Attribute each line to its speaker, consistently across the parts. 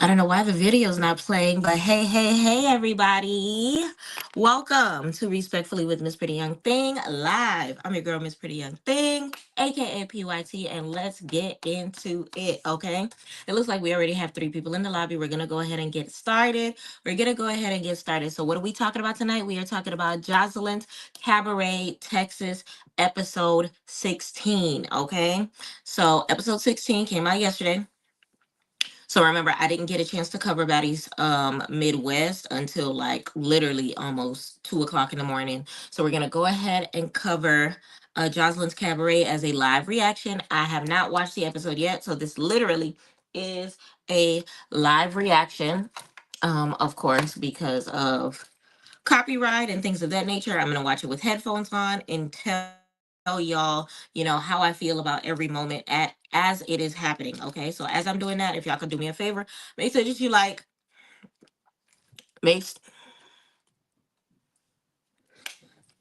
Speaker 1: I don't know why the video's not playing, but hey, hey, hey, everybody. Welcome to Respectfully with Miss Pretty Young Thing live. I'm your girl, Miss Pretty Young Thing, aka PYT, and let's get into it, okay? It looks like we already have 3 people in the lobby. We're going to go ahead and get started. So, what are we talking about tonight? We are talking about Joseline's Cabaret, Texas, episode 16, okay? So, episode 16 came out yesterday. So remember, I didn't get a chance to cover Baddies Midwest until like literally almost 2 o'clock in the morning. So we're gonna go ahead and cover Joseline's Cabaret as a live reaction. I have not watched the episode yet, so this literally is a live reaction. Of course, because of copyright and things of that nature. I'm gonna watch it with headphones on and tell y'all, how I feel about every moment at as it is happening. Okay, so as I'm doing that, if y'all could do me a favor, make sure that you like, make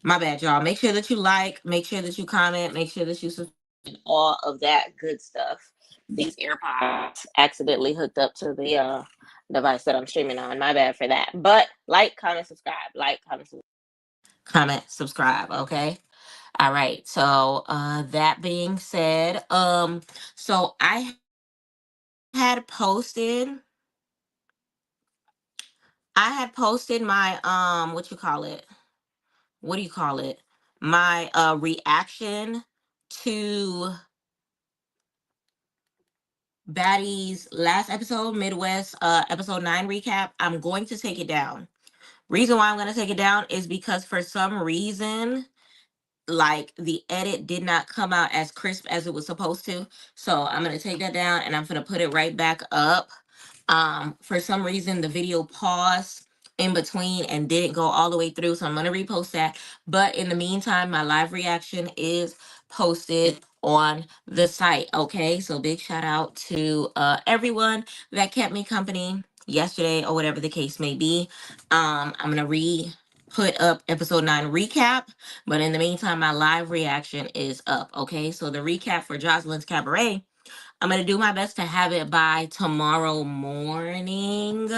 Speaker 1: my bad, y'all. Make sure that you like, make sure that you comment, make sure that you subscribe, and all of that good stuff. These AirPods accidentally hooked up to the device that I'm streaming on. My bad for that. But like, comment, subscribe. Like, comment, subscribe. Okay. All right. So that being said, so I had posted my what you call it? What do you call it? My reaction to Baddie's last episode, Midwest episode 9 recap. I'm going to take it down. Reason why I'm going to take it down is because for some reason, like, the edit did not come out as crisp as it was supposed to. So I'm going to take that down and I'm going to put it right back up. For some reason the video paused in between and didn't go all the way through, so I'm going to repost that. But in the meantime, my live reaction is posted on the site. Okay, so big shout out to everyone that kept me company yesterday or whatever the case may be. I'm going to put up episode 9 recap, but in the meantime my live reaction is up. Okay, so the recap for Joseline's Cabaret, I'm going to do my best to have it by tomorrow morning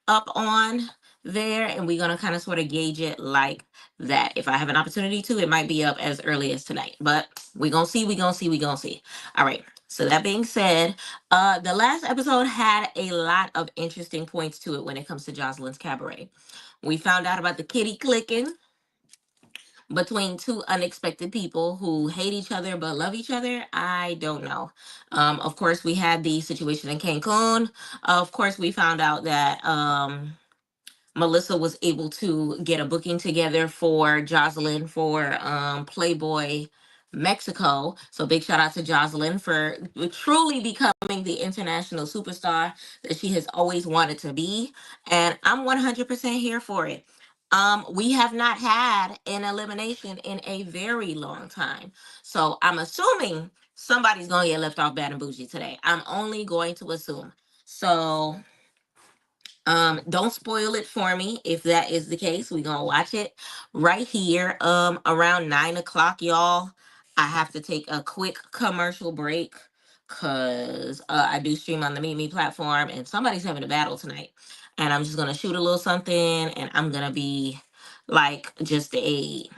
Speaker 1: up on there. And we're going to kind of sort of gauge it like that. If I have an opportunity to, it might be up as early as tonight. But we're going to see, we're going to see. All right. So that being said, the last episode had a lot of interesting points to it when it comes to Joseline's Cabaret. We found out about the kitty clicking between two unexpected people who hate each other but love each other. I don't know. Of course, we had the situation in Cancun. Of course, we found out that Melissa was able to get a booking together for Joseline for Playboy Mexico. So big shout out to Joseline for truly becoming the international superstar that she has always wanted to be. And I'm 100% here for it. We have not had an elimination in a very long time. So I'm assuming somebody's going to get left off bad and bougie today. I'm only going to assume. So don't spoil it for me if that is the case. We're gonna watch it right here. Around 9 o'clock, y'all. I have to take a quick commercial break because I do stream on the Meet Me platform and somebody's having a battle tonight. And I'm just gonna shoot a little something and I'm gonna be like just a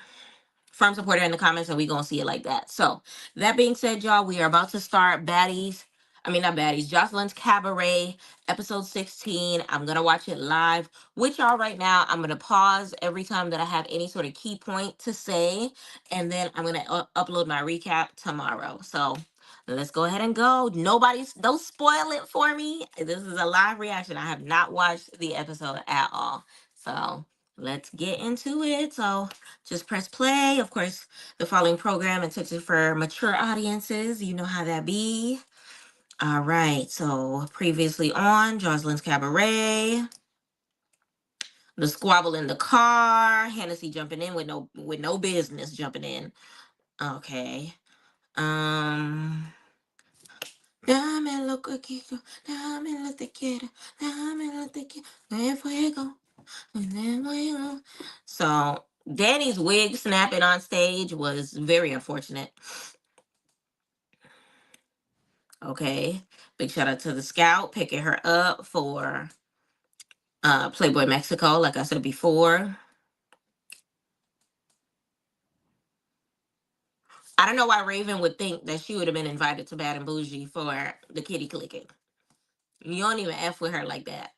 Speaker 1: firm supporter in the comments, and we gonna see it like that. So that being said, y'all, we are about to start Baddies. I mean, not Baddies, Joseline's Cabaret, episode 16. I'm gonna watch it live with y'all right now. I'm gonna pause every time that I have any sort of key point to say, and then I'm gonna upload my recap tomorrow. So let's go ahead and go. Nobody's, don't spoil it for me. This is a live reaction. I have not watched the episode at all. So let's get into it. So just press play. Of course, the following program intended for mature audiences. You know how that be. All right. So previously on Joseline's Cabaret, the squabble in the car, Hennessy jumping in with no business jumping in. Okay. Um. Dame lo que quiero, dame lo que quiero, dame lo que quiero, de fuego, de fuego. So Danny's wig snapping on stage was very unfortunate. Okay. Big shout out to the scout picking her up for Playboy Mexico, like I said before. I don't know why Raven would think that she would have been invited to Bad and Bougie for the kitty clicking. You don't even F with her like that.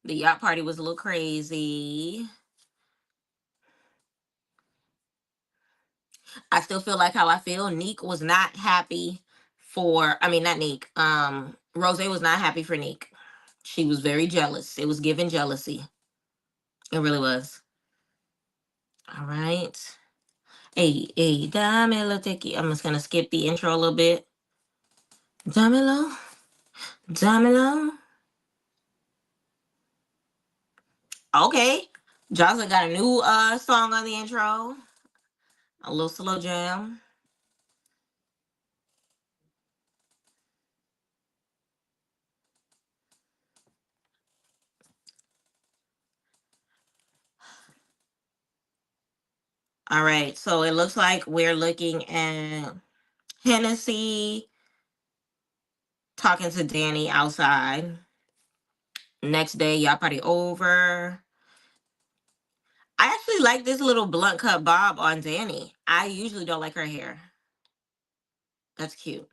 Speaker 1: The yacht party was a little crazy. I still feel like how I feel. Neek was not happy for, I mean, not Neek. Rose was not happy for Neek. She was very jealous. It was giving jealousy. It really was. All right. Hey, hey, Damelo Teki. I'm just gonna skip the intro a little bit. Damelo, Damelo. Okay. Jocelyn got a new song on the intro. A little slow jam. All right. So it looks like we're looking at Hennessy talking to Danny outside. Next day, y'all party over. I actually like this little blunt cut bob on Danny. I usually don't like her hair. That's cute.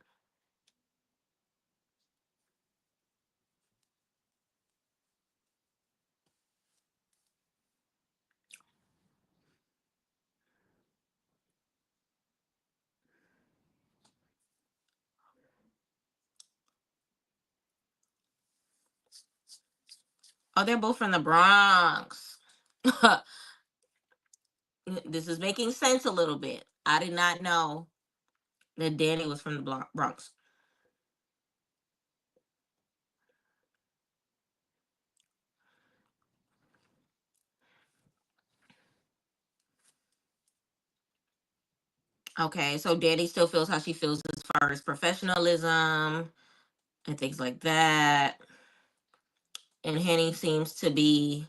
Speaker 1: Oh, they're both from the Bronx. This is making sense a little bit. I did not know that Danny was from the Bronx. Okay, so Danny still feels how she feels as far as professionalism and things like that. And Henny seems to be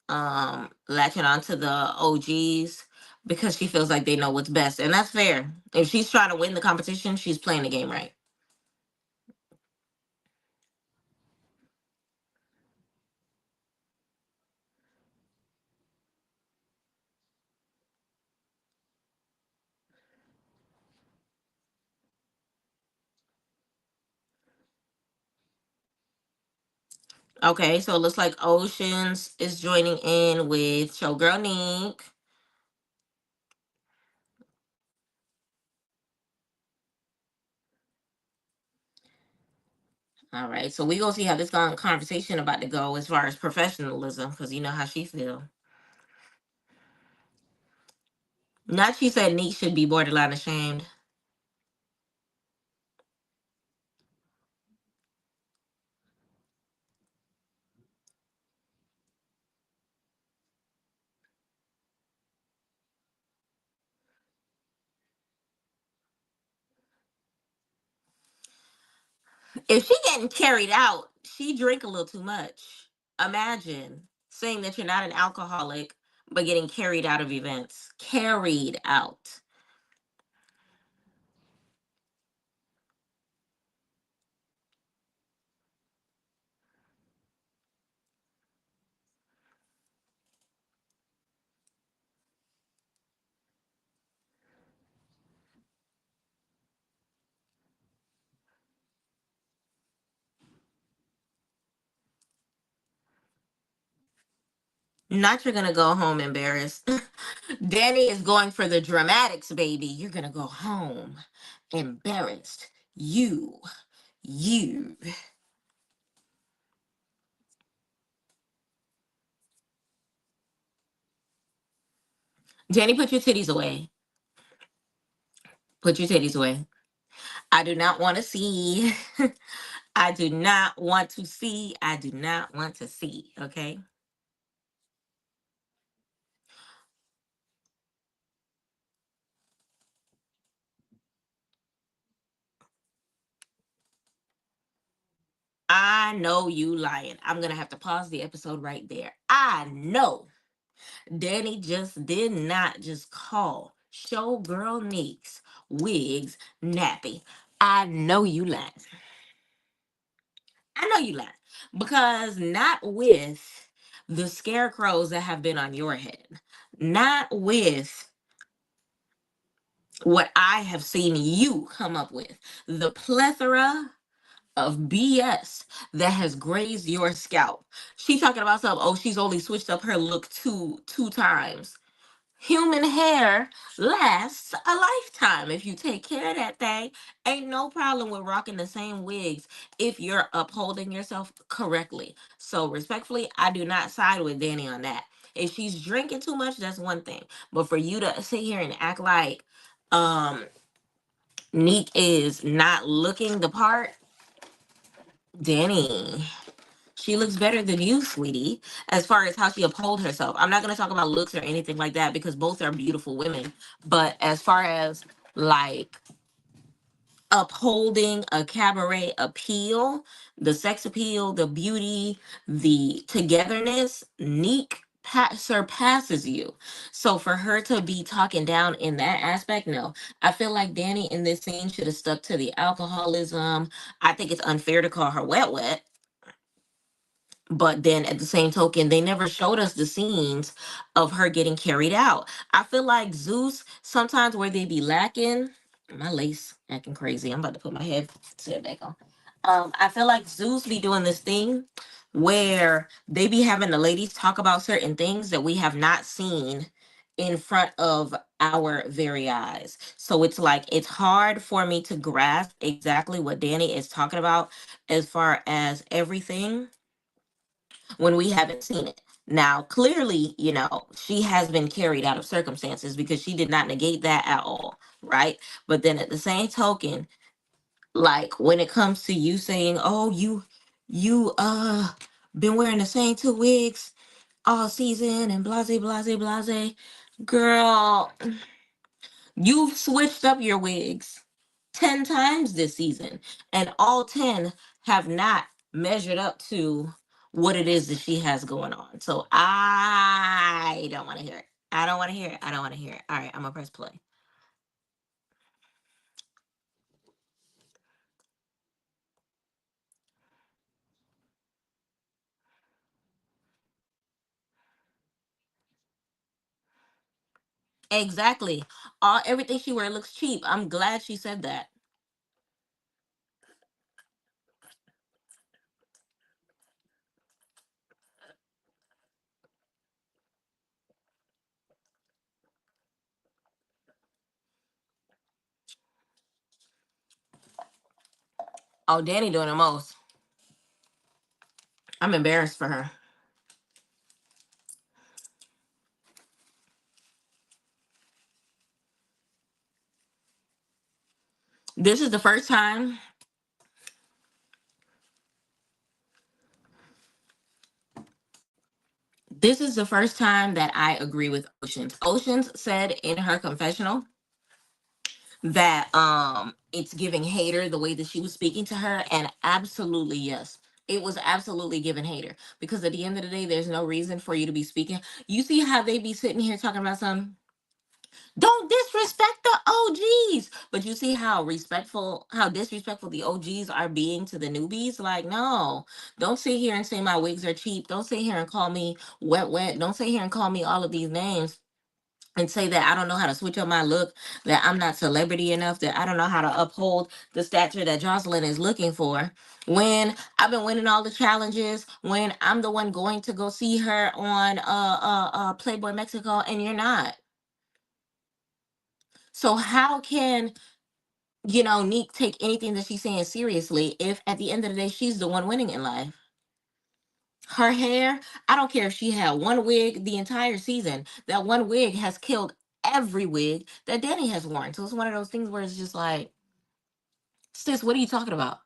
Speaker 1: latching on to the OGs because she feels like they know what's best. And that's fair. If she's trying to win the competition, she's playing the game right. Okay, so it looks like Oceans is joining in with Showgirl Nick. All right, so we gonna see how this conversation about to go as far as professionalism, because you know how she feel. Not she said Nick should be borderline ashamed. If she getting carried out, she drink a little too much. Imagine saying that you're not an alcoholic, but getting carried out of events. Carried out. Not you're gonna go home embarrassed. Danny is going for the dramatics, baby. You're gonna go home embarrassed. You. Danny, put your titties away. Put your titties away. I do not want to see. I do not want to see. I do not want to see. Okay. I know you lying. I'm gonna have to pause the episode right there. I know Danny just did not just call. Showgirl Neeks wigs nappy. I know you lying. I know you lying because not with the scarecrows that have been on your head, not with what I have seen you come up with, the plethora of BS that has grazed your scalp. She talking about something. Oh, she's only switched up her look two times. Human hair lasts a lifetime. If you take care of that thing, ain't no problem with rocking the same wigs if you're upholding yourself correctly. So, respectfully, I do not side with Danny on that. If she's drinking too much, that's one thing. But for you to sit here and act like um Neek is not looking the part, Danny, she looks better than you, sweetie, as far as how she uphold herself. I'm not going to talk about looks or anything like that because both are beautiful women. But as far as like upholding a cabaret appeal, the sex appeal, the beauty, the togetherness, Neek surpasses you. So for her to be talking down in that aspect, no. I feel like Danny in this scene should have stuck to the alcoholism. I think it's unfair to call her wet wet, but then at the same token they never showed us the scenes of her getting carried out. I feel like Zeus sometimes where they be lacking, my lace acting crazy, I'm about to put my headset back on. I feel like Zeus be doing this thing where they be having the ladies talk about certain things that we have not seen in front of our very eyes. So it's like it's hard for me to grasp exactly what Danny is talking about as far as everything when we haven't seen it. Now, clearly, she has been carried out of circumstances because she did not negate that at all, right? But then at the same token, like when it comes to you saying, "Oh, you been wearing the same two wigs all season and blase blase blase." Girl, you've switched up your wigs 10 times this season, and all 10 have not measured up to what it is that she has going on. So I don't want to hear it. I don't want to hear it. I don't want to hear it. All right, I'm going to press play. Exactly. Everything she wear looks cheap. I'm glad she said that. Oh, Danny doing the most. I'm embarrassed for her. This is the first time. This is the first time that I agree with Oceans. Oceans said in her confessional that it's giving hater the way that she was speaking to her, and absolutely yes, it was absolutely giving hater because at the end of the day there's no reason for you to be speaking. You see how they be sitting here talking about some, don't disrespect the OGs, but you see how disrespectful the OGs are being to the newbies. Like, no, don't sit here and say my wigs are cheap. Don't sit here and call me wet wet. Don't sit here and call me all of these names and say that I don't know how to switch up my look, that I'm not celebrity enough, that I don't know how to uphold the stature that Joseline is looking for. When I've been winning all the challenges, when I'm the one going to go see her on Playboy Mexico, and you're not. So how can Neek take anything that she's saying seriously if at the end of the day she's the one winning in life? Her hair, I don't care if she had one wig the entire season. That one wig has killed every wig that Danny has worn. So it's one of those things where it's just like, sis, what are you talking about?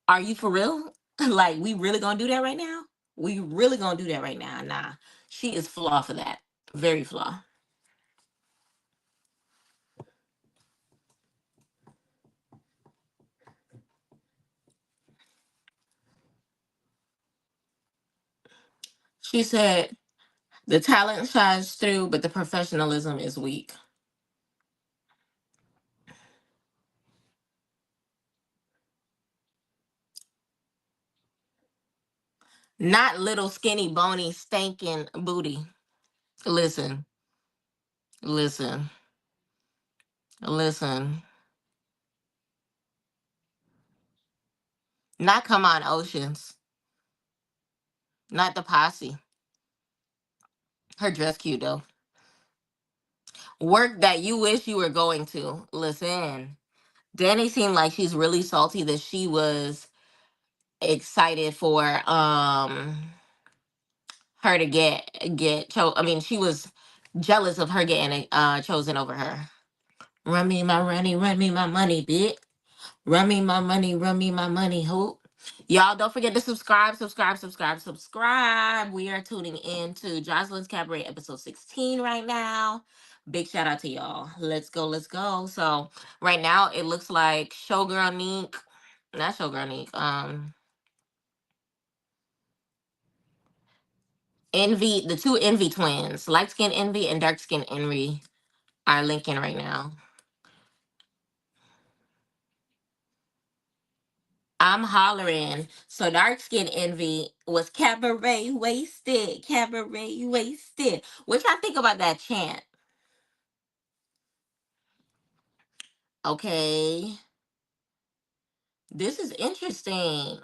Speaker 1: Are you for real? Like, we really gonna do that right now? We really gonna do that right now? Nah, she is flaw for that. Very flaw. She said, The talent shines through, but the professionalism is weak. Not little skinny bony stinking booty. Listen, listen, listen. Not come on oceans. Not the posse. Her dress cute though. Work that you wish you were going to. Listen. Danny seemed like she's really salty that she was excited for her to I mean, she was jealous of her getting chosen over her. Run me my money, run me my money, bitch. Run me my money, run me my money, hope. Y'all don't forget to subscribe, subscribe, subscribe, subscribe. We are tuning in to Joseline's Cabaret episode 16 right now. Big shout out to y'all. Let's go, let's go. So right now it looks like Showgirl Neek, not Showgirl Neek, Envy, the two Envy twins, light skin Envy and dark skin Envy are linking right now. I'm hollering. So dark skin Envy was cabaret wasted, cabaret wasted. What y'all think about that chant? Okay, this is interesting.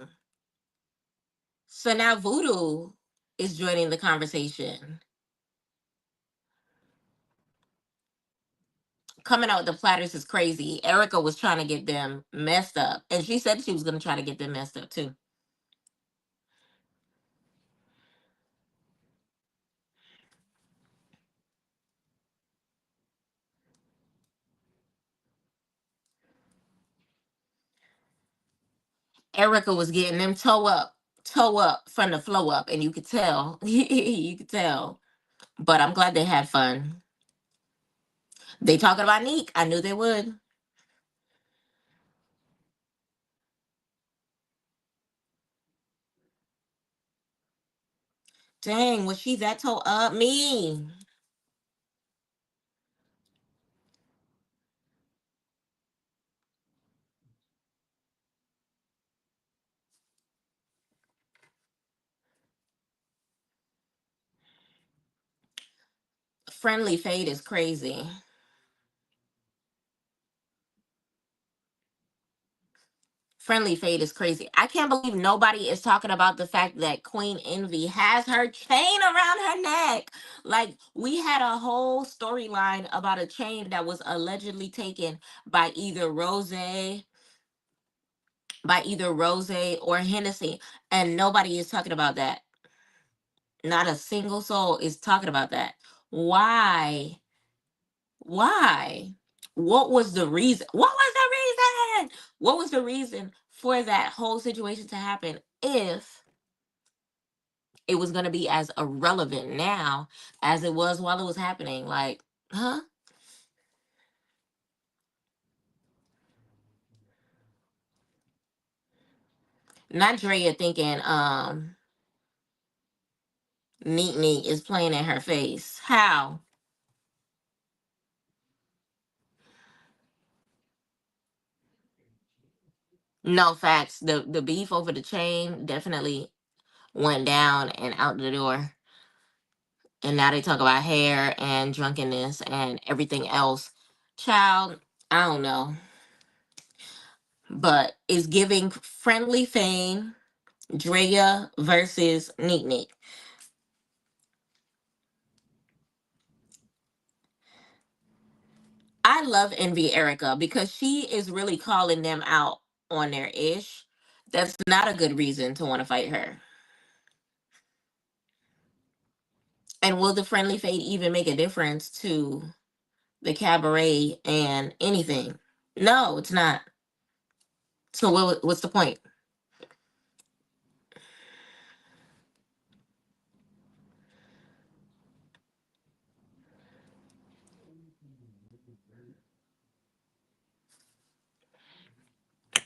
Speaker 1: So now Voodoo is joining the conversation. Coming out with the platters is crazy. Erica was trying to get them messed up, and she said she was going to try to get them messed up too. Erica was getting them toe up from the flow up, and you could tell, you could tell. But I'm glad they had fun. They talking about Neek. I knew they would. Dang, was she that toe up? Me. Friendly Fade is crazy. Friendly Fade is crazy. I can't believe nobody is talking about the fact that Queen Envy has her chain around her neck. Like, we had a whole storyline about a chain that was allegedly taken by either Rose or Hennessy, and nobody is talking about that. Not a single soul is talking about that. Why? Why? What was the reason? What was the reason? What was the reason for that whole situation to happen if it was going to be as irrelevant now as it was while it was happening? Like, huh? Not Drea thinking Neat Neat is playing in her face. How? No facts. The beef over the chain definitely went down and out the door. And now they talk about hair and drunkenness and everything else. Child, I don't know. But it's giving friendly fame, Drea versus Neat Neat. I love Envy Erica because she is really calling them out on their ish. That's not a good reason to want to fight her. And will the friendly fate even make a difference to the cabaret and anything? No, it's not. So what's the point?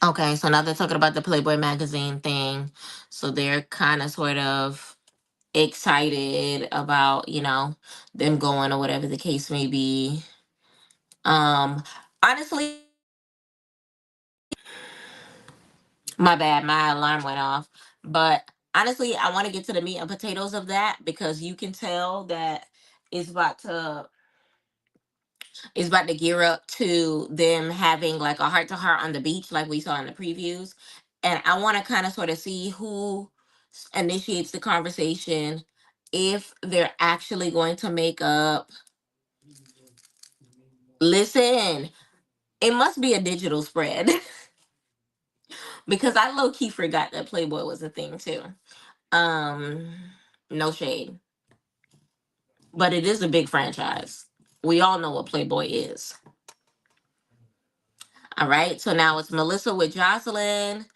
Speaker 1: Okay, so now they're talking about the Playboy magazine thing. So they're kind of sort of excited about, them going or whatever the case may be. Um, Honestly, my bad, my alarm went off. But honestly, I want to get to the meat and potatoes of that because you can tell that it's about to it's about to gear up to them having like a heart to heart on the beach, like we saw in the previews. And I want to kind of sort of see who initiates the conversation, if they're actually going to make up. Listen, it must be a digital spread because I low key forgot that Playboy was a thing too. Um, no shade, but it is a big franchise. We all know what Playboy is. All right, so now it's Melissa with Jocelyn.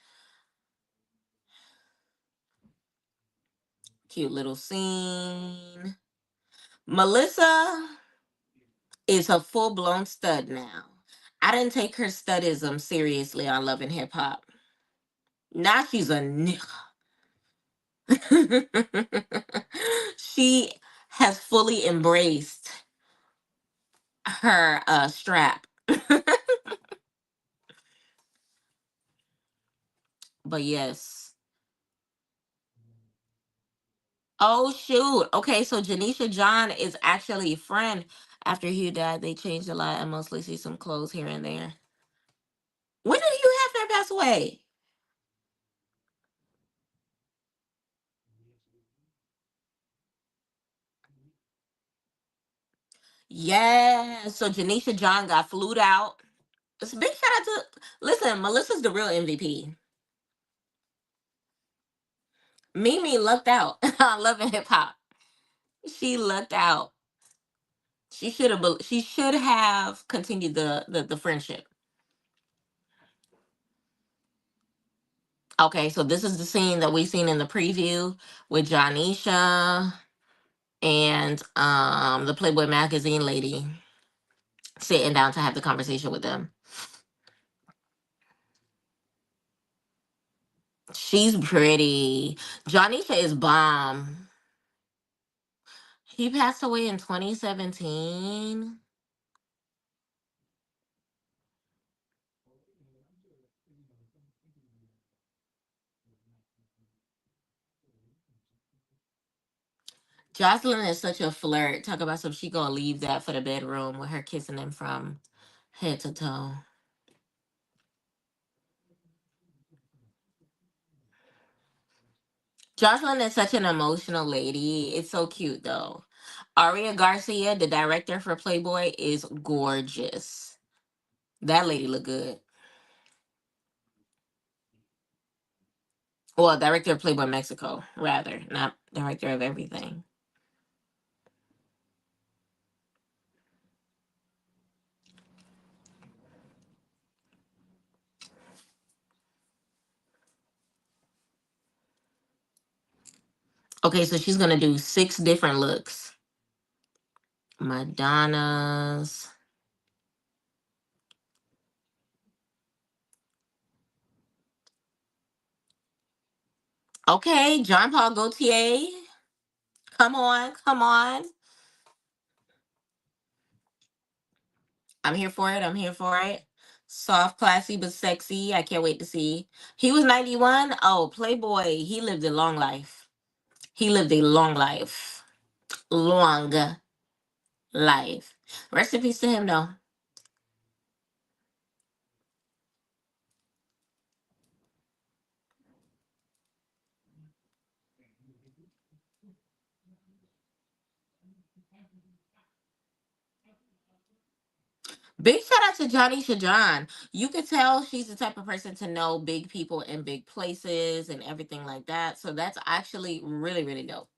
Speaker 1: Cute little scene. Melissa is a full blown stud now. I didn't take her studism seriously on Love and Hip Hop. Now she's a nigga. She has fully embraced her strap. But yes. Oh shoot. Okay, so Janisha John is actually a friend. After Hugh died, they changed a lot. I mostly see some clothes here and there. When did Hugh Hefner pass away? Yeah. So Janisha John got flued out. It's a big shout out to, listen, Melissa's the real MVP. Mimi lucked out on Love and Hip Hop. She lucked out. She should have continued the friendship. Okay, so this is the scene that we seen in the preview with Jonisha and the Playboy magazine lady sitting down to have the conversation with them. She's pretty. Jonisha is bomb. He passed away in 2017. Jocelyn is such a flirt. Talk about some she gonna leave that for the bedroom with her kissing him from head to toe. Jocelyn is such an emotional lady. It's so cute though. Aria Garcia, the director for Playboy, is gorgeous. That lady look good. Well, director of Playboy Mexico, rather, not director of everything. Okay, so she's gonna do 6 different looks. Madonna's. Okay, John Paul Gaultier. Come on, come on. I'm here for it. I'm here for it. Soft, classy, but sexy. I can't wait to see. He was 91. Oh, Playboy. He lived a long life. He lived a long life. Long life. Rest in peace to him, though. Big shout out to Johnny Shajan. You could tell she's the type of person to know big people in big places and everything like that. So that's actually really, really dope.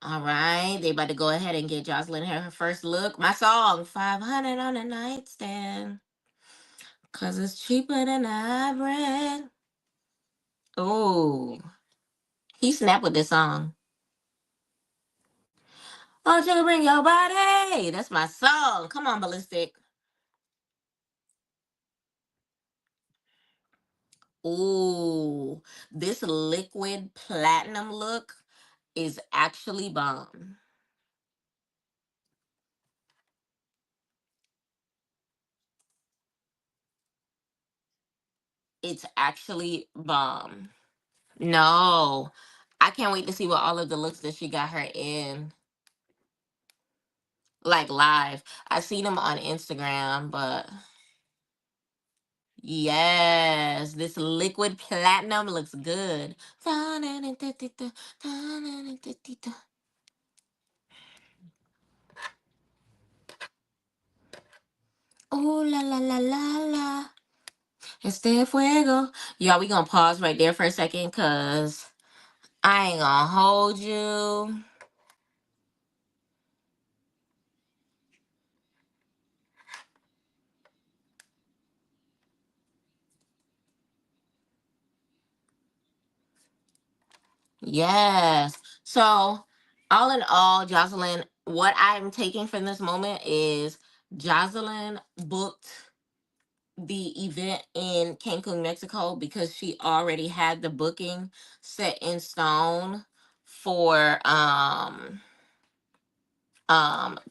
Speaker 1: All right. They about to go ahead and get Jocelyn her first look. My song, 500 on the nightstand. Cause it's cheaper than I bread. Oh, he snapped with this song. Oh, you bring your body. That's my song. Come on, Ballistic. Ooh, this liquid platinum look is actually bomb. It's actually bomb. No, I can't wait to see what all of the looks that she got her in, like live. I seen them on Instagram, but yes, this liquid platinum looks good. Oh la la la la la. Este fuego. Y'all, we gonna pause right there for a second, cause I ain't gonna hold you. Yes. So, all in all, Jocelyn, what I'm taking from this moment is Jocelyn booked the event in Cancun, Mexico, because she already had the booking set in stone for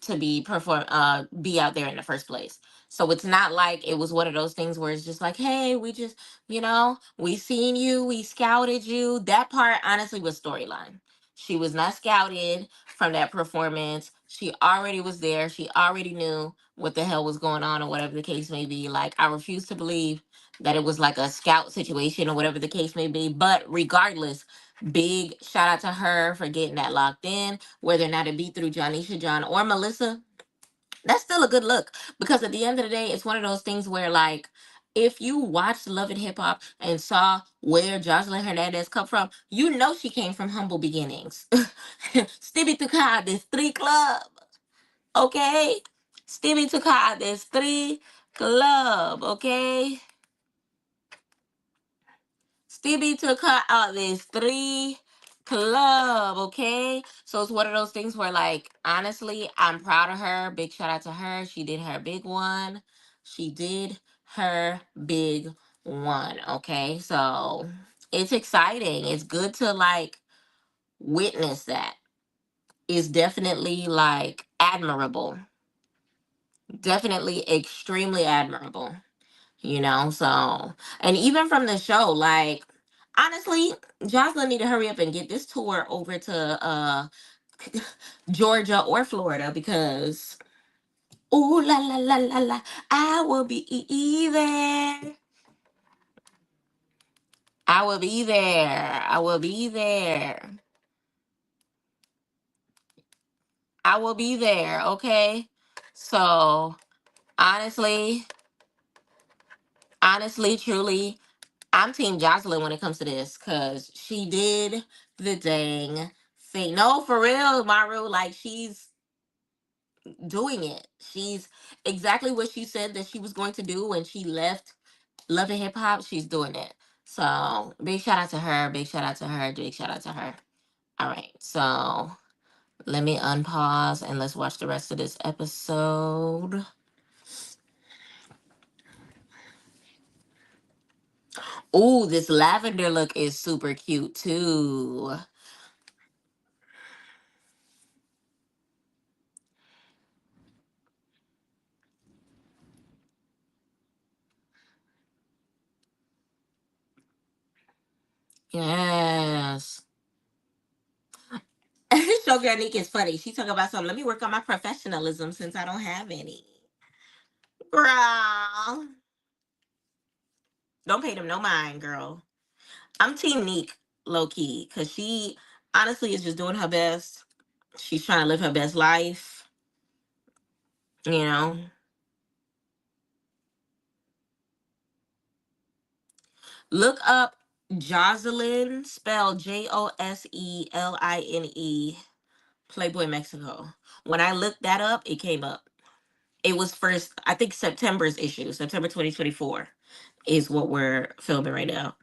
Speaker 1: to be out there in the first place. So it's not like it was one of those things where it's just like, hey, we just, we seen you, we scouted you. That part honestly was storyline. She was not scouted from that performance. She already was there. She already knew what the hell was going on or whatever the case may be. Like, I refuse to believe that it was like a scout situation or whatever the case may be. But regardless, big shout out to her for getting that locked in, whether or not it be through Jonisha John or Melissa. That's still a good look, because at the end of the day, it's one of those things where, like, if you watched Love and Hip Hop and saw where Jocelyn Hernandez come from, you know she came from humble beginnings. Stevie took her out this three club, okay? Stevie took her out this three club, okay? Stevie took her out this three club, okay? So it's one of those things where, like, honestly, I'm proud of her. Big shout out to her. She did her big one. She did her big one, okay? So it's exciting. It's good to, like, witness that. It's definitely, like, admirable. Definitely extremely admirable. So, and even from the show, like, honestly, Jocelyn need to hurry up and get this tour over to Georgia or Florida, because ooh la la la la la, I will be there. I will be there. I will be there. I will be there. Okay. So honestly, truly, I'm Team Jocelyn when it comes to this, because she did the dang thing. No, for real, Maru. Like, she's doing it. She's exactly what she said that she was going to do when she left Love and Hip Hop. She's doing it. So big shout out to her. Big shout out to her. Big shout out to her. All right. So let me unpause and let's watch the rest of this episode. Ooh, this lavender look is super cute too. Yes. Showgirl Nick is funny. She talking about something. Let me work on my professionalism since I don't have any. Girl, don't pay them no mind, girl. I'm Team Neek, low key, because she honestly is just doing her best. She's trying to live her best life. You know, look up Joseline, spelled Joseline, Playboy Mexico. When I looked that up, it came up. It was first, I think, September's issue, September 2024 is what we're filming right now.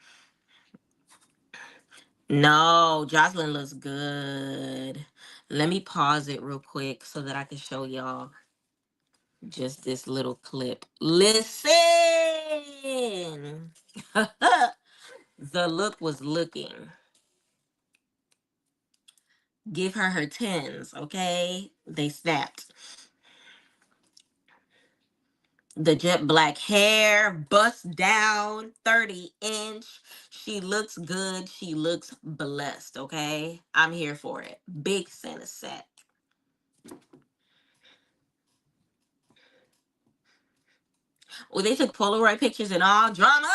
Speaker 1: No, Jocelyn looks good. Let me pause it real quick so that I can show y'all just this little clip. Listen. The look was looking. Give her her tens, okay? They snapped. The jet black hair, bust down, 30-inch. She looks good. She looks blessed, okay? I'm here for it. Big Santa set. Well, they took Polaroid pictures and all. Drama.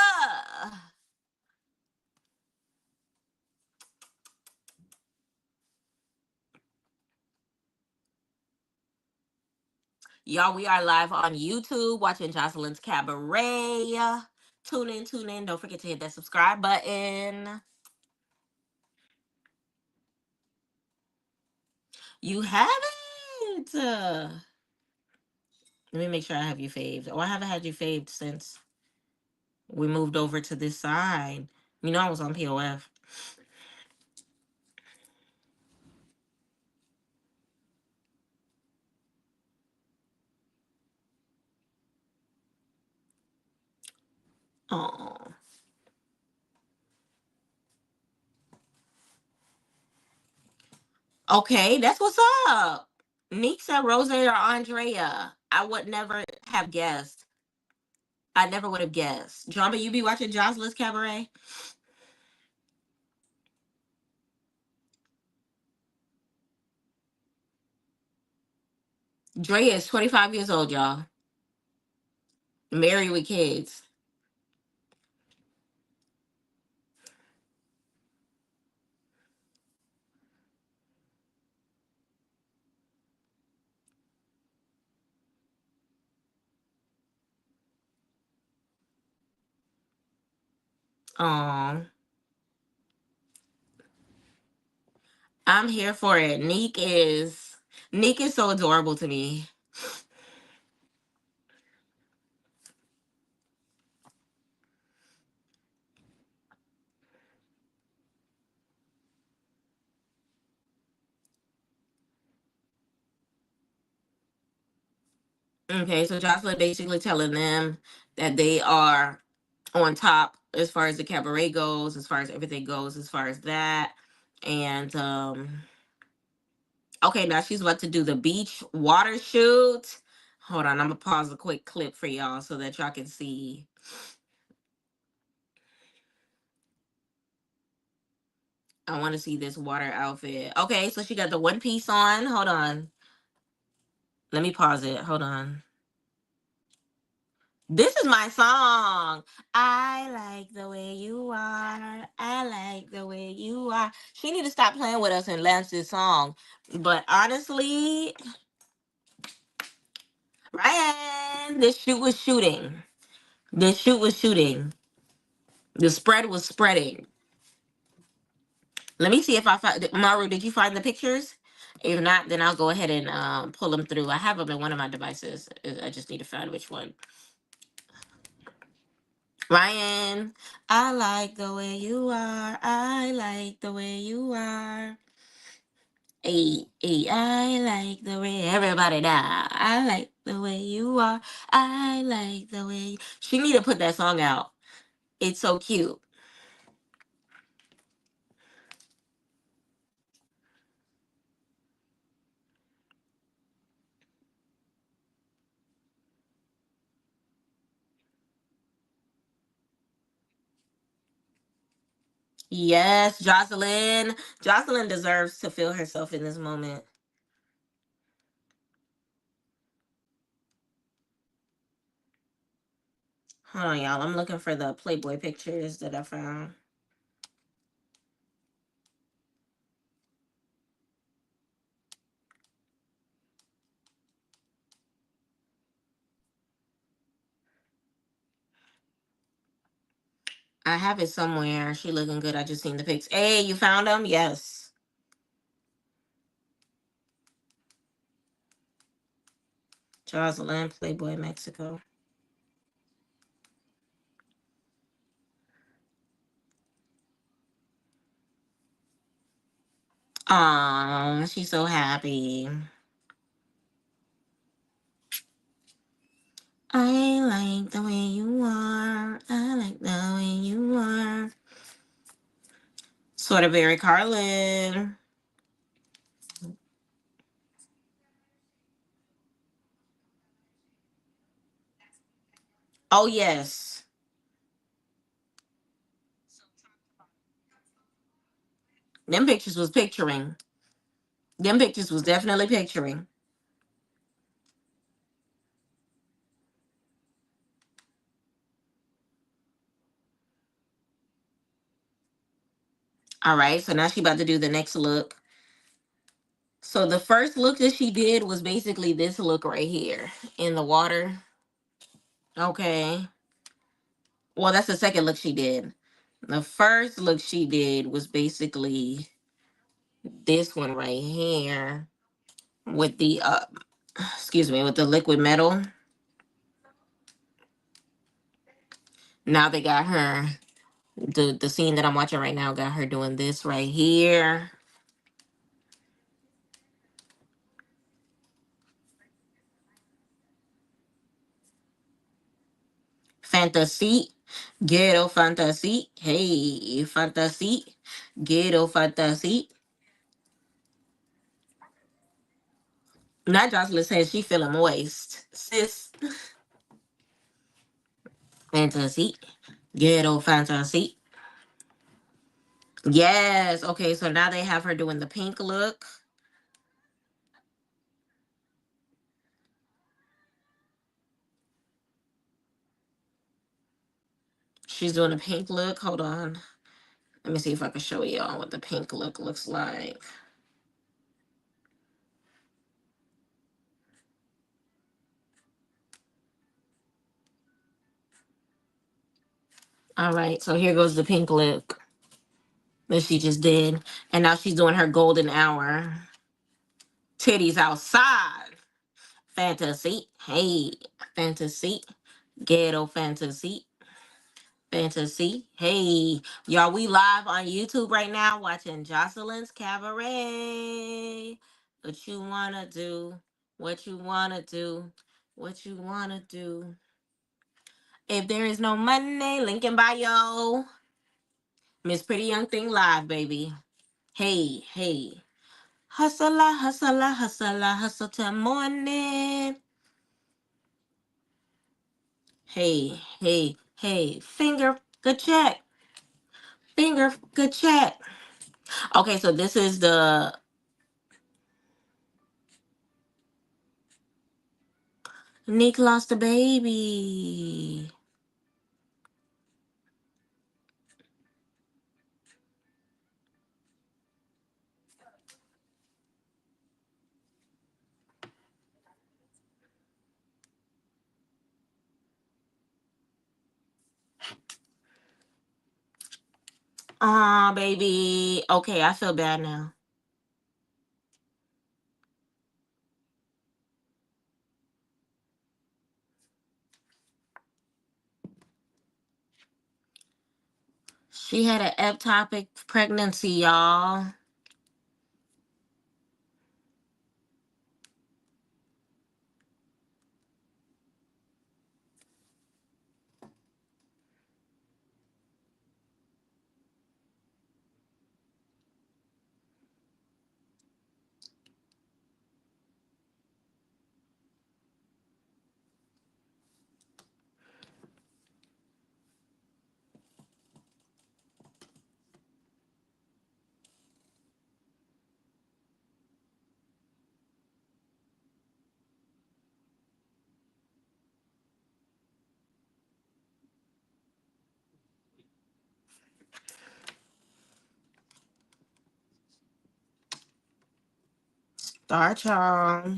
Speaker 1: Y'all, we are live on YouTube watching Joseline's Cabaret. Tune in, tune in. Don't forget to hit that subscribe button. You haven't. Let me make sure I have you faved. Oh, I haven't had you faved since we moved over to this side. You know I was on POF. Oh. Okay, that's what's up. Neek said Rose or Andrea. I would never have guessed. I never would have guessed. Drama, you be watching Joseline's Cabaret? Drea is 25 years old, y'all. Married with kids. Um, I'm here for it. Neek is so adorable to me. Okay, so Jocelyn basically telling them that they are on top as far as the cabaret goes, as far as everything goes, as far as that. And okay, now she's about to do the beach water shoot. Hold on, I'm gonna pause a quick clip for y'all so that y'all can see. I want to see this water outfit. Okay, so she got the one piece on. Hold on. Let me pause it. Hold on. This is my song. I like the way you are. I like the way you are. She need to stop playing with us and launch this song. But honestly, Ryan, this shoot was shooting. The shoot was shooting. The spread was spreading. Let me see if I find Maru. Did you find the pictures? If not, then I'll go ahead and pull them through. I have them in one of my devices. I just need to find which one. Ryan, I like the way you are. I like the way you are. Hey, hey, I like the way everybody now. I like the way you are. I like the way. She need to put that song out. It's so cute. Yes, Jocelyn. Jocelyn deserves to feel herself in this moment. Hold on, y'all. I'm looking for the Playboy pictures that I found. I have it somewhere. She looking good. I just seen the pics. Hey, you found them? Yes. Jocelyn, Playboy Mexico. Aw, she's so happy. I like the way you are. I like the way you are. Sort of very Carlin. Oh yes. Them pictures was picturing. Them pictures was definitely picturing. All right, so now she about to do the next look. So the first look that she did was basically this look right here in the water. Okay. Well, that's the second look she did. The first look she did was basically this one right here with the excuse me, with the liquid metal. Now they got her the scene that I'm watching right now got her doing this right here. Fantasy. Ghetto fantasy. Hey, fantasy. Ghetto fantasy. Now Jocelyn says she feeling moist. Sis. Fantasy. Ghetto fantasy. Yes. Okay, so now they have her doing the pink look. She's doing a pink look. Hold on. Let me see if I can show y'all what the pink look looks like. All right, so here goes the pink look that she just did. And now she's doing her golden hour. Titties outside. Fantasy. Hey, fantasy. Ghetto fantasy. Fantasy. Hey, y'all, we live on YouTube right now watching Joseline's Cabaret. What you wanna do? What you wanna do? What you wanna do? If there is no money, link in bio. Miss Pretty Young Thing live, baby. Hey, hey. Hustler, hustler, hustler, hustle till morning. Hey, hey, hey. Finger, good check. Finger, good check. Okay, so this is the Nick lost a baby. Aw, baby. Okay, I feel bad now. She had an ectopic pregnancy, y'all. Start, y'all.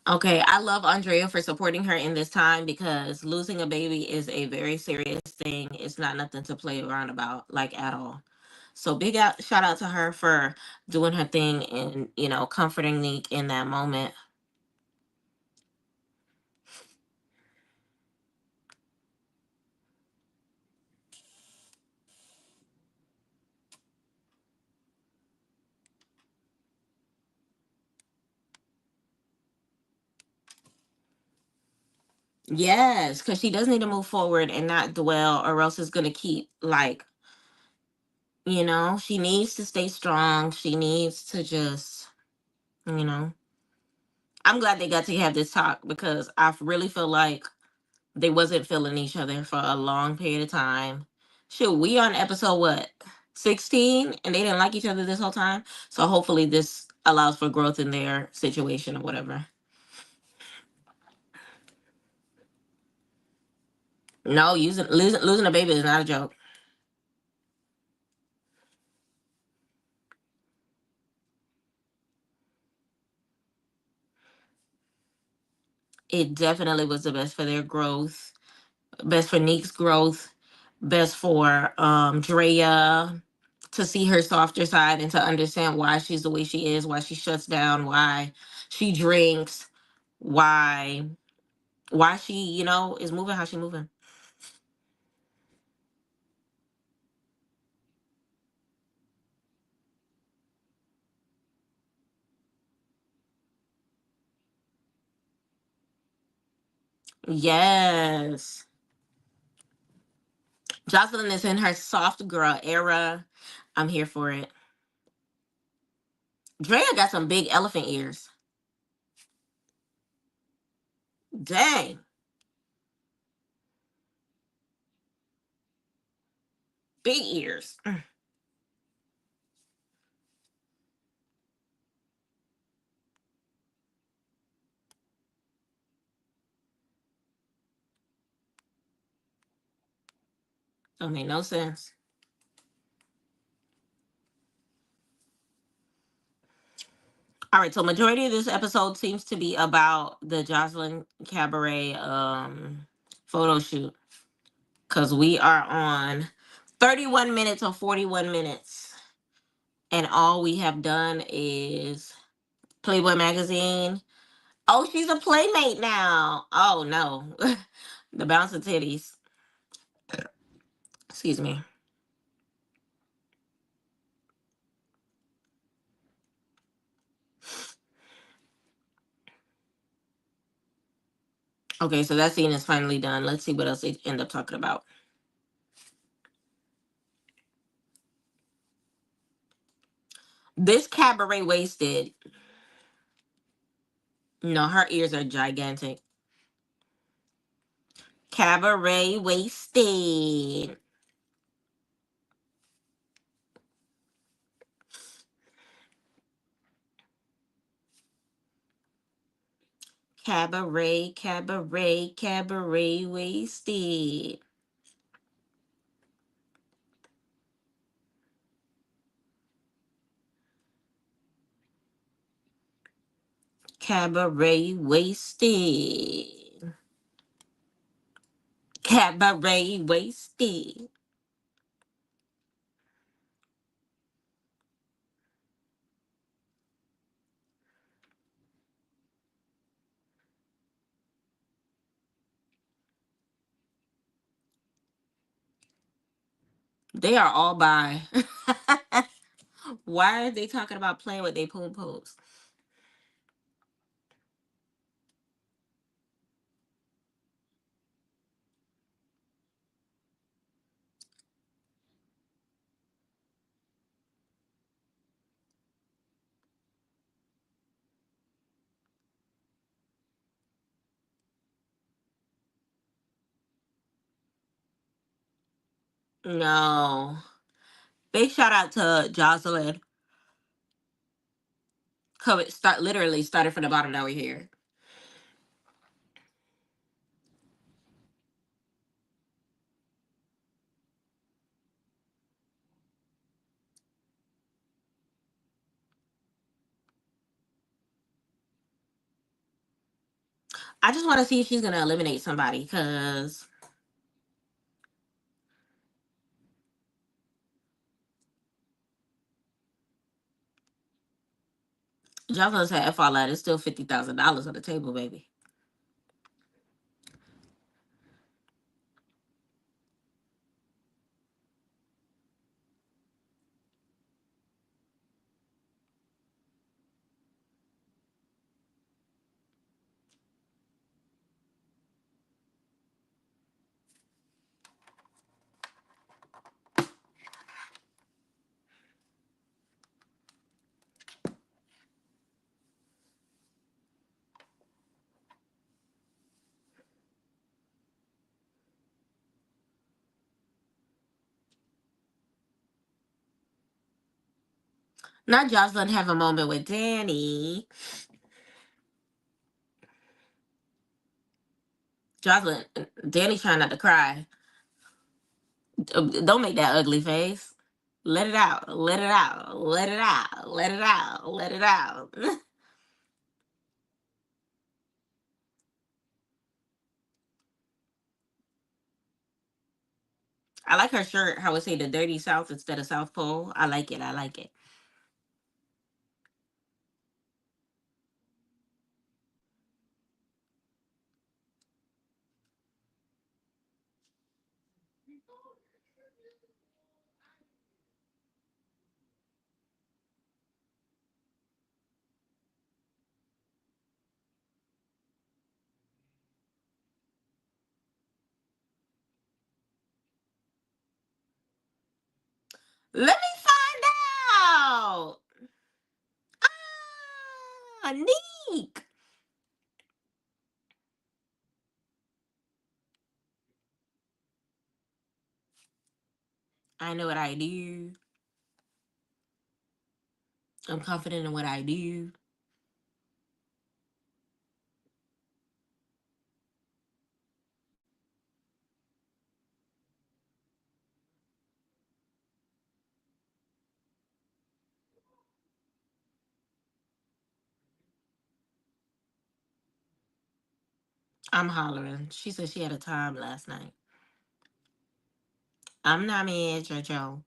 Speaker 1: Okay, I love Andrea for supporting her in this time because losing a baby is a very serious thing. It's not nothing to play around about, like at all. So big out shout out to her for doing her thing and comforting Nick in that moment. Yes, because she does need to move forward and not dwell, or else it's gonna keep like, she needs to stay strong. She needs to just, you know. I'm glad they got to have this talk because I really feel like they wasn't feeling each other for a long period of time. Shoot, we on episode what? 16, and they didn't like each other this whole time. So hopefully this allows for growth in their situation or whatever. No, losing a baby is not a joke. It definitely was the best for their growth, best for Neek's growth, best for Drea to see her softer side and to understand why she's the way she is, why she shuts down, why she drinks, why she, is moving how she moving. Yes. Jocelyn is in her soft girl era. I'm here for it. Drea got some big elephant ears. Dang. Big ears. Don't make no sense. All right, so majority of this episode seems to be about the Jocelyn Cabaret photo shoot. Cause we are on 31 minutes or 41 minutes. And all we have done is Playboy magazine. Oh, she's a playmate now. Oh no. The bouncing titties. Excuse me. Okay, so that scene is finally done. Let's see what else they end up talking about. This cabaret wasted. No, her ears are gigantic. Cabaret wasted. Cabaret, cabaret, cabaret wasted. Cabaret wasted. Cabaret wasted. They are all by. Why are they talking about playing with their poom pooms? No. Big shout out to Jocelyn. Literally started from the bottom. Now we're here. I just want to see if she's gonna eliminate somebody because Jocelyn said, "F all that. It's still $50,000 on the table, baby." Not Jocelyn have a moment with Danny. Jocelyn, Danny trying not to cry. Don't make that ugly face. Let it out. Let it out. Let it out. Let it out. Let it out. I like her shirt. How it say the dirty South instead of South Pole. I like it. I like it. Let me find out. Ah, Neek. I know what I do. I'm confident in what I do. I'm hollering. She said she had a time last night. I'm not mad, JoJo.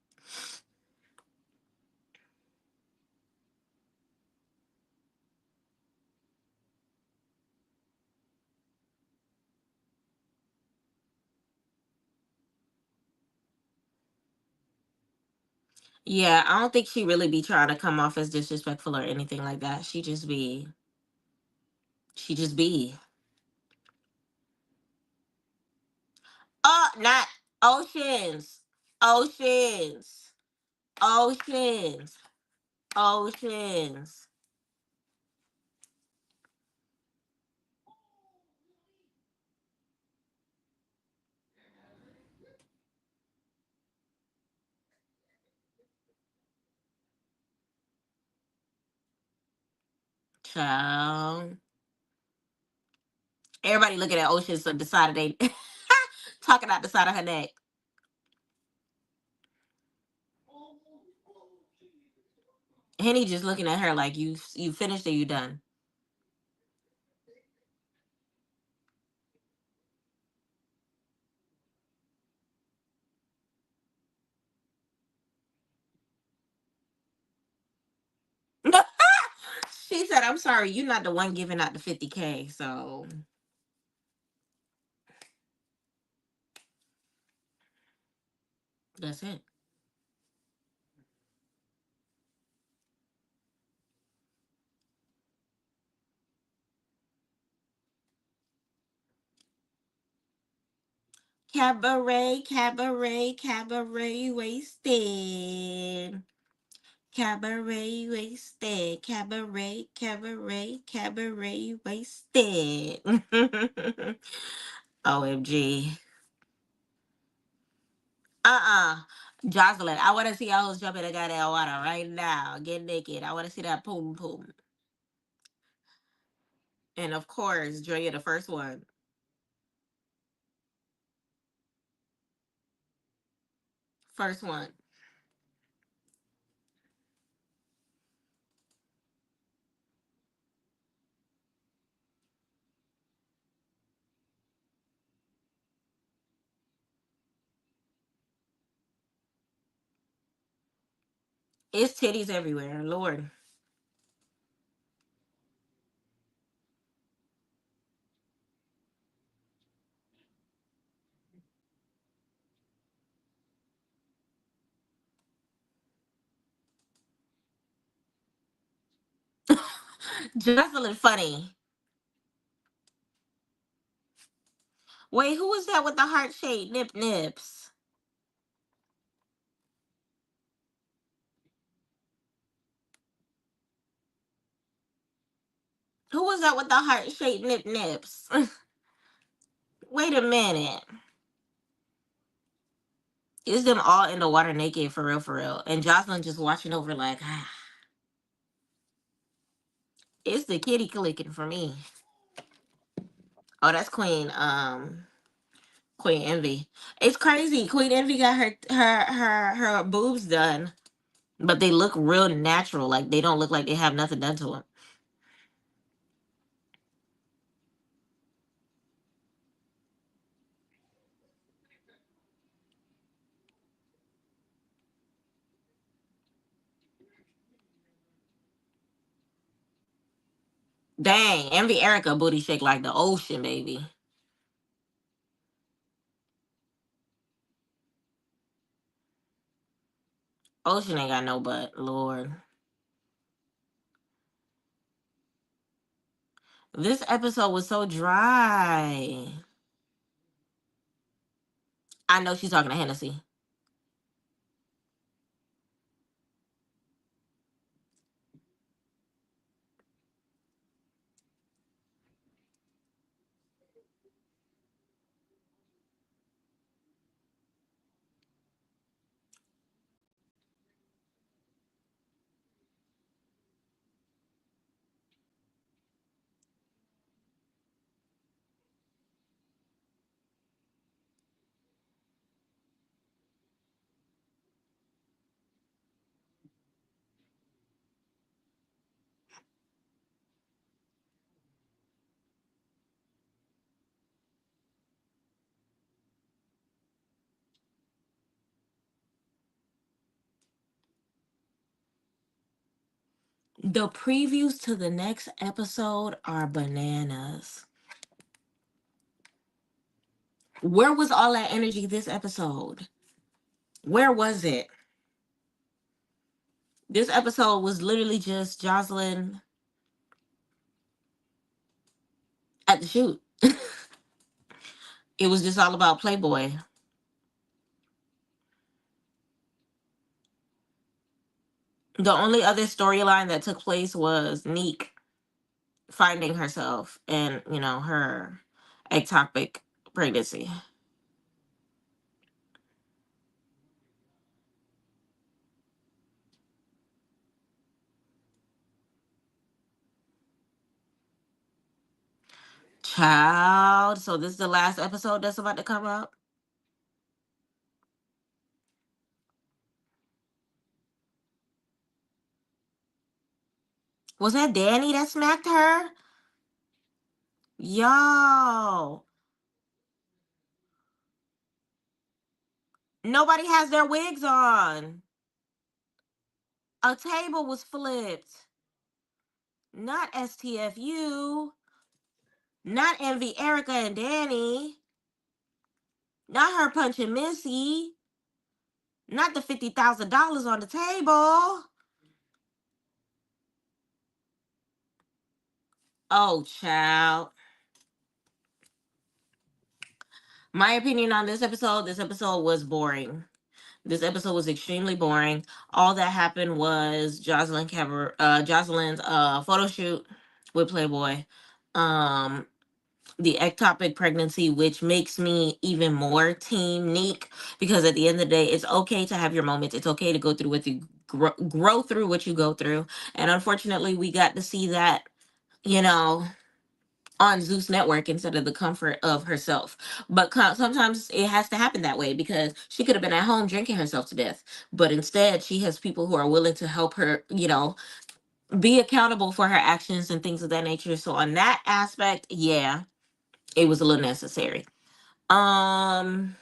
Speaker 1: Yeah, I don't think she really be trying to come off as disrespectful or anything like that. She just be. Oh, not oceans. Oceans. Oceans. Oceans. Child. Everybody looking at oceans so decided they talking out the side of her neck. Henny just looking at her like you finished or you done. She said, I'm sorry, you're not the one giving out the 50K, so that's it. Cabaret, cabaret, cabaret wasted. Cabaret wasted. Cabaret, cabaret, cabaret wasted. OMG. Uh-uh. Jocelyn, I want to see y'all jump in the goddamn water right now. Get naked. I want to see that poom poom. And of course, Drea, the first one. First one. It's titties everywhere. Lord. Jocelyn funny. Wait, who was that with the heart shaped nip nips? Who was that with the heart shaped nip nips? Wait a minute. Is them all in the water naked for real, for real? And Jocelyn just watching over like, ah. It's the kitty clicking for me. Oh, that's Queen Envy. It's crazy. Queen Envy got her boobs done, but they look real natural. Like they don't look like they have nothing done to them. Dang, Envy Erica booty shake like the ocean, baby. Ocean ain't got no butt, Lord. This episode was so dry. I know she's talking to Hennessy. The previews to the next episode are bananas. Where was all that energy this episode? Where was it? This episode was literally just Jocelyn at the shoot. It was just all about Playboy. The only other storyline that took place was Neek finding herself and, her ectopic pregnancy. Child. So this is the last episode that's about to come up. Was that Danny that smacked her? Yo. Nobody has their wigs on. A table was flipped. Not STFU. Not Envy Erica and Danny. Not her punching Missy. Not the $50,000 on the table. Oh, child. My opinion on this episode was boring. This episode was extremely boring. All that happened was Jocelyn's photo shoot with Playboy. Um, the ectopic pregnancy, which makes me even more team Neek, because at the end of the day, it's okay to have your moments. It's okay to go through what you grow through what you go through. And unfortunately, we got to see that, you know, on Zeus Network instead of the comfort of herself. But sometimes it has to happen that way because she could have been at home drinking herself to death. But instead, she has people who are willing to help her, be accountable for her actions and things of that nature. So on that aspect, yeah, it was a little necessary. Um,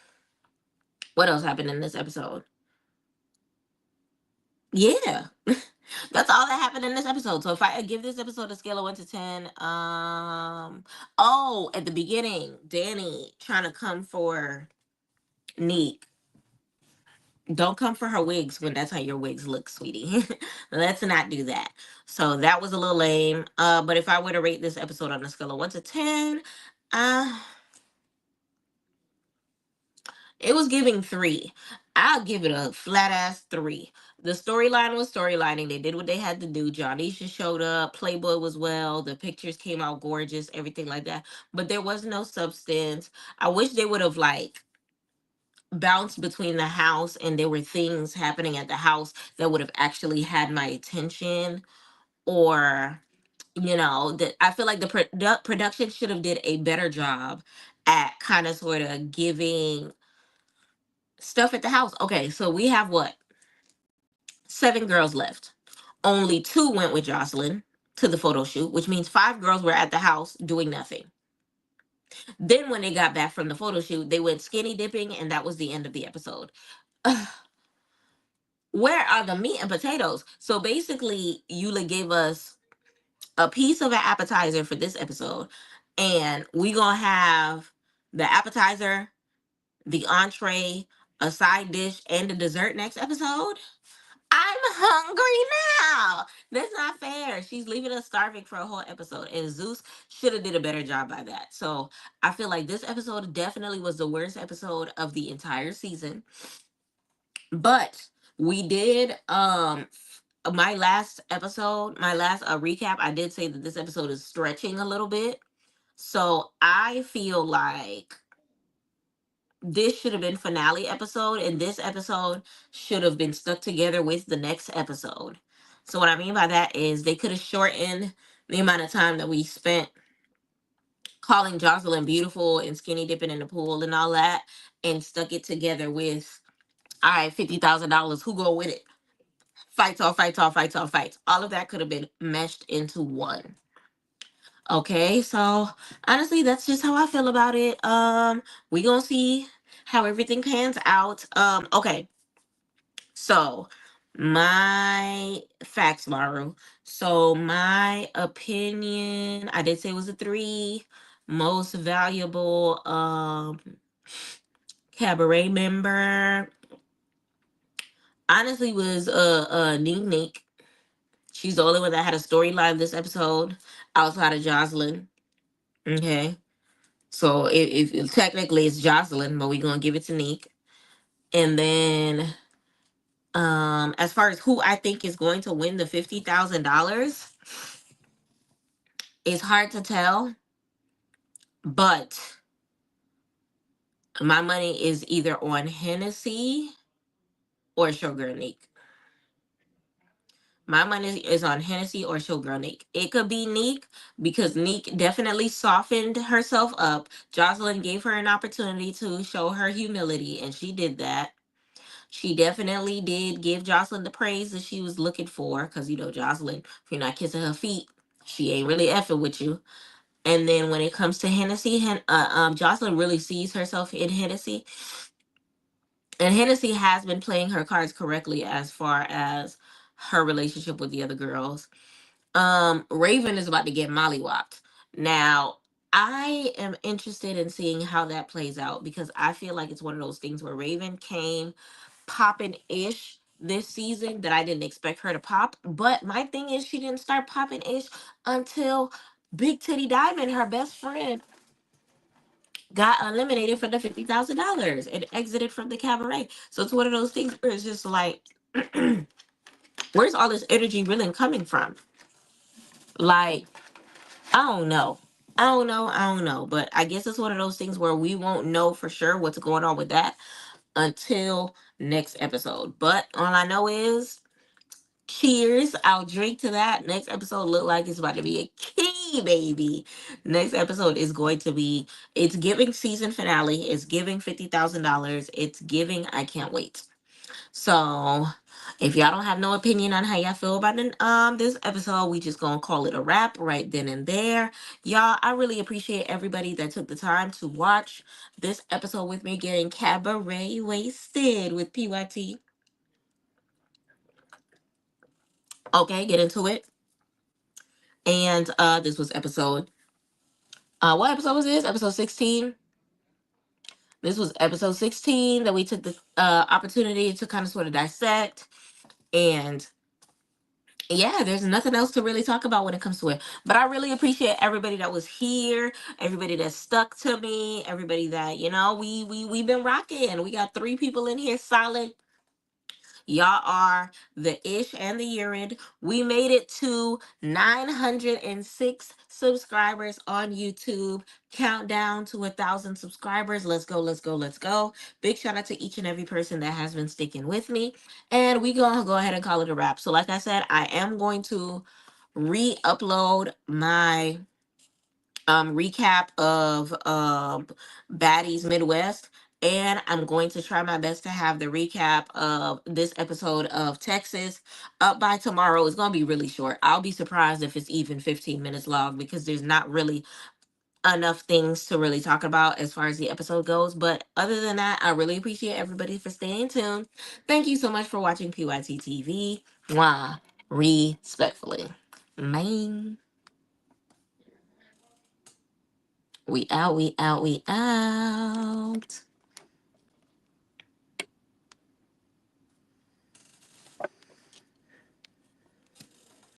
Speaker 1: what else happened in this episode? Yeah. That's all that happened in this episode. So if I give this episode a scale of 1 to 10, oh, at the beginning, Danny trying to come for Neek. Don't come for her wigs when that's how your wigs look, sweetie. Let's not do that. So that was a little lame. But if I were to rate this episode on a scale of 1 to 10, uh, it was giving 3. I'll give it a flat ass 3. The storyline was storylining. They did what they had to do. Johnisha showed up. Playboy was well. The pictures came out gorgeous. Everything like that. But there was no substance. I wish they would have like bounced between the house and there were things happening at the house that would have actually had my attention, or that I feel like the production should have did a better job at kind of sort of giving stuff at the house. Okay, so we have what, 7 girls left. Only 2 went with Jocelyn to the photo shoot, which means 5 girls were at the house doing nothing. Then when they got back from the photo shoot, they went skinny dipping, and that was the end of the episode. Where are the meat and potatoes? So basically, Eula gave us a piece of an appetizer for this episode, and we gonna have the appetizer, the entree, a side dish, and the dessert next episode. I'm hungry now. That's not fair. She's leaving us starving for a whole episode, and Zeus should have did a better job by that. So I feel like this episode definitely was the worst episode of the entire season. But we did my last episode, my last recap, I did say that this episode is stretching a little bit. So I feel like this should have been finale episode, and this episode should have been stuck together with the next episode. So what I mean by that is they could have shortened the amount of time that we spent calling Jocelyn beautiful and skinny dipping in the pool and all that, and stuck it together with, all right, $50,000. Who go with it? Fights, all fights, all fights, all fights. All of that could have been meshed into one. Okay, so honestly, that's just how I feel about it. We gonna see how everything pans out. Okay, so my facts, Maru. So my opinion, I did say it was a 3. Most valuable cabaret member honestly was Neek Neek. She's the only one that had a storyline this episode outside of Jocelyn. Okay. So technically it's Jocelyn, but we're gonna give it to Neek. And then as far as who I think is going to win the $50,000, it's hard to tell, but my money is either on Hennessy or Showgirl Neek. My money is on Hennessy or Showgirl Neek. It could be Neek because Neek definitely softened herself up. Jocelyn gave her an opportunity to show her humility, and she did that. She definitely did give Jocelyn the praise that she was looking for, because Jocelyn, if you're not kissing her feet, she ain't really effing with you. And then when it comes to Hennessy, Jocelyn really sees herself in Hennessy, and Hennessy has been playing her cards correctly as far as her relationship with the other girls. Raven is about to get mollywopped. Now, I am interested in seeing how that plays out, because I feel like it's one of those things where Raven came popping ish this season that I didn't expect her to pop. But my thing is, she didn't start popping ish until Big Titty Diamond, her best friend, got eliminated for the $50,000 and exited from the cabaret. So it's one of those things where it's just like, where's all this energy really coming from? Like, I don't know. I don't know. But I guess it's one of those things where we won't know for sure what's going on with that until next episode. But all I know is, cheers. I'll drink to that. Next episode look like it's about to be a key, baby. Next episode is going to be, it's giving season finale. It's giving $50,000. It's giving, I can't wait. So if y'all don't have no opinion on how y'all feel about this episode, we just gonna call it a wrap right then and there. Y'all, I really appreciate everybody that took the time to watch this episode with me getting cabaret wasted with PYT. Okay, get into it. And this was episode what episode was this? Episode 16. This was episode 16 that we took the opportunity to kind of sort of dissect. And yeah, there's nothing else to really talk about when it comes to it. But I really appreciate everybody that was here, everybody that stuck to me, everybody that, we've been rocking. We got 3 people in here solid. Y'all are the ish and the urine. We made it to 906 subscribers on YouTube. Countdown to 1,000 subscribers. Let's go, let's go, let's go. Big shout out to each and every person that has been sticking with me. And we gonna go ahead and call it a wrap. So like I said, I am going to re-upload my recap of Baddies Midwest. And I'm going to try my best to have the recap of this episode of Texas up by tomorrow. It's going to be really short. I'll be surprised if it's even 15 minutes long because there's not really enough things to really talk about as far as the episode goes. But other than that, I really appreciate everybody for staying tuned. Thank you so much for watching PYT TV. Mwah. Respectfully. Man. We out, we out, we out.